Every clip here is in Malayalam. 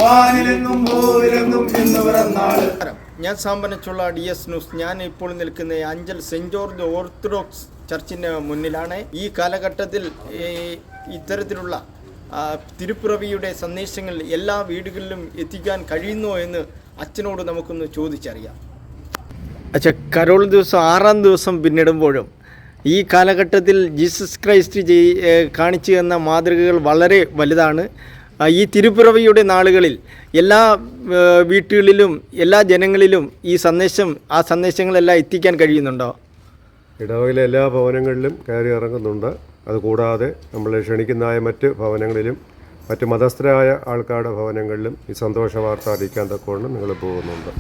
വാനിലെന്നും ഭൂവിലെന്നും ഇന്ന് പിറന്നാള്. ഞാൻ സാമ്പനച്ചുള്ള DS ന്യൂസ്. ഞാൻ ഇപ്പോൾ നിൽക്കുന്ന അഞ്ചൽ സെൻറ് ജോർജ് ഓർത്തഡോക്സ് ചർച്ചിന് മുന്നിലാണ്. ഈ കാലഘട്ടത്തിൽ ഇത്തരത്തിലുള്ള തിരുപ്പിറവിയുടെ സന്ദേശങ്ങൾ എല്ലാ വീടുകളിലും എത്തിക്കാൻ കഴിയുന്നോ എന്ന് അച്ഛനോട് നമുക്കൊന്ന് ചോദിച്ചറിയാം. അച്ഛാ, കരോൾ ദിവസം 6-ാം ദിവസം പിന്നിടുമ്പോഴും ഈ കാലഘട്ടത്തിൽ ജീസസ് ക്രൈസ്റ്റ് കാണിച്ചു തന്ന മാതൃകകൾ വളരെ വലുതാണ്. ഈ തിരുപ്പിറവിയുടെ നാളുകളിൽ എല്ലാ വീട്ടുകളിലും എല്ലാ ജനങ്ങളിലും ഈ സന്ദേശങ്ങളെല്ലാം എത്തിക്കാൻ കഴിയുന്നുണ്ടോ? ഇടവകയിലെ എല്ലാ ഭവനങ്ങളിലും കയറി ഇറങ്ങുന്നുണ്ട്. അതുകൂടാതെ നമ്മളെ ക്ഷണിക്കുന്നതായ മറ്റ് ഭവനങ്ങളിലും മറ്റ് മതസ്ഥരായ ആൾക്കാരുടെ ഭവനങ്ങളിലും ഈ സന്തോഷ വാർത്ത അറിയിക്കാൻ തക്കവണ്ണം നിങ്ങൾ പോകുന്നുണ്ട്.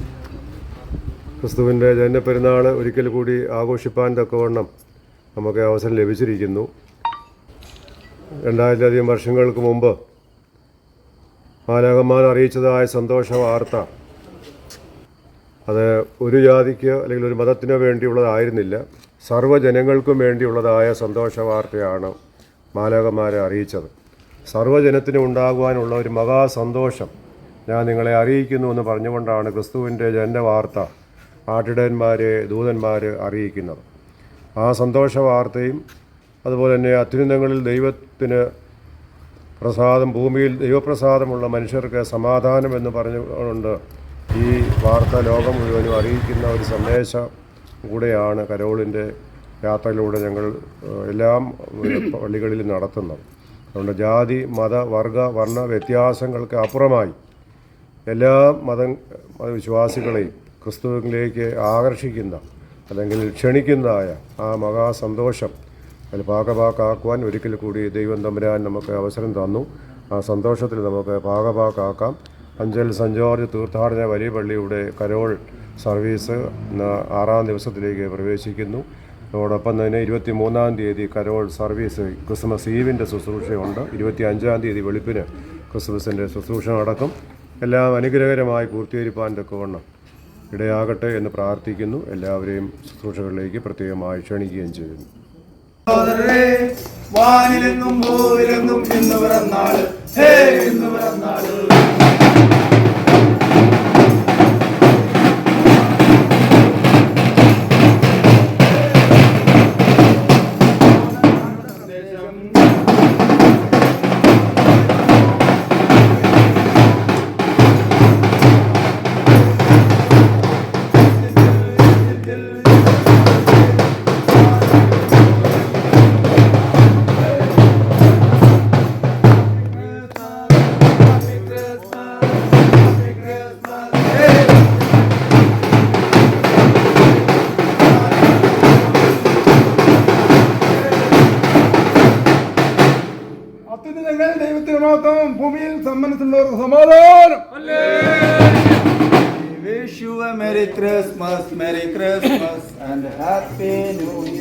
ക്രിസ്തുവിൻ്റെ ജനനപ്പെരുന്നാൾ ഒരിക്കൽ കൂടി ആഘോഷിപ്പാൻ തക്കവണ്ണം നമുക്ക് അവസരം ലഭിച്ചിരിക്കുന്നു. 2000-ലധികം വർഷങ്ങൾക്ക് മുമ്പ് മാലാഖമാർ അറിയിച്ചതായ സന്തോഷ വാർത്ത അത് ഒരു ജാതിക്ക് അല്ലെങ്കിൽ ഒരു മതത്തിനോ വേണ്ടിയുള്ളതായിരുന്നില്ല. സർവ്വജനങ്ങൾക്കും വേണ്ടിയുള്ളതായ സന്തോഷ വാർത്തയാണ് മാലാഖമാരെ അറിയിച്ചത്. സർവ്വജനത്തിനും ഉണ്ടാകുവാനുള്ള ഒരു മഹാസന്തോഷം ഞാൻ നിങ്ങളെ അറിയിക്കുന്നു എന്ന് പറഞ്ഞുകൊണ്ടാണ് ക്രിസ്തുവിൻ്റെ ജനന വാർത്ത ആട്ടിടയന്മാരെ ദൂതന്മാർ അറിയിക്കുന്നത്. ആ സന്തോഷ വാർത്തയും അതുപോലെ തന്നെ അത്യുന്നതങ്ങളിൽ ദൈവത്തിന് പ്രസാദം, ഭൂമിയിൽ ദൈവപ്രസാദമുള്ള മനുഷ്യർക്ക് സമാധാനം എന്ന് പറഞ്ഞുകൊണ്ട് ഈ വാർത്ത ലോകം മുഴുവനും അറിയിക്കുന്ന ഒരു സന്ദേശം കൂടെയാണ് കരോളിൻ്റെ യാത്രയിലൂടെ ഞങ്ങൾ എല്ലാ പള്ളികളിലും നടത്തുന്നത്. അതുകൊണ്ട് ജാതി മത വർഗ വർണ്ണ വ്യത്യാസങ്ങൾക്ക് അപ്പുറമായി എല്ലാ മതവിശ്വാസികളെയും ക്രിസ്തുവിലേക്ക് ആകർഷിക്കുന്ന അല്ലെങ്കിൽ ക്ഷണിക്കുന്നതായ ആ മഹാസന്തോഷം അതിൽ ഭാഗഭാക്കാക്കുവാൻ ഒരിക്കൽ കൂടി ദൈവം തമ്പുരാൻ നമുക്ക് അവസരം തന്നു. ആ സന്തോഷത്തിൽ നമുക്ക് ഭാഗഭാക്കാക്കാം. അഞ്ചൽ സെൻറ് ജോർജ് തീർത്ഥാടന വലിയ പള്ളിയുടെ കരോൾ സർവീസ് 6-ാം ദിവസത്തിലേക്ക് പ്രവേശിക്കുന്നു. അതോടൊപ്പം തന്നെ 23-ാം തീയതി കരോൾ സർവീസ് ക്രിസ്മസ് ഈവിൻ്റെ ശുശ്രൂഷയുണ്ട്. 25-ാം തീയതി വെളുപ്പിന് ക്രിസ്മസിൻ്റെ ശുശ്രൂഷ നടക്കും. എല്ലാം അനുഗ്രഹകരമായി പൂർത്തീകരിപ്പാൻ തക്കവണ്ണം ഇടയാകട്ടെ എന്ന് പ്രാർത്ഥിക്കുന്നു. എല്ലാവരെയും ശുശ്രൂഷകളിലേക്ക് പ്രത്യേകമായി ക്ഷണിക്കുകയും ചെയ്യുന്നു. വാനിലെന്നും ഭൂവിലെന്നും ഇന്ന് പിറന്നാള്, ഇന്ന് പിറന്നാള്. ദൈവത്തിന് മാത്രം, ഭൂമിയിൽ സമ്മനത്തിലുള്ളവർക്ക് സമാധാനം. We wish you a Merry Christmas and Happy New Year.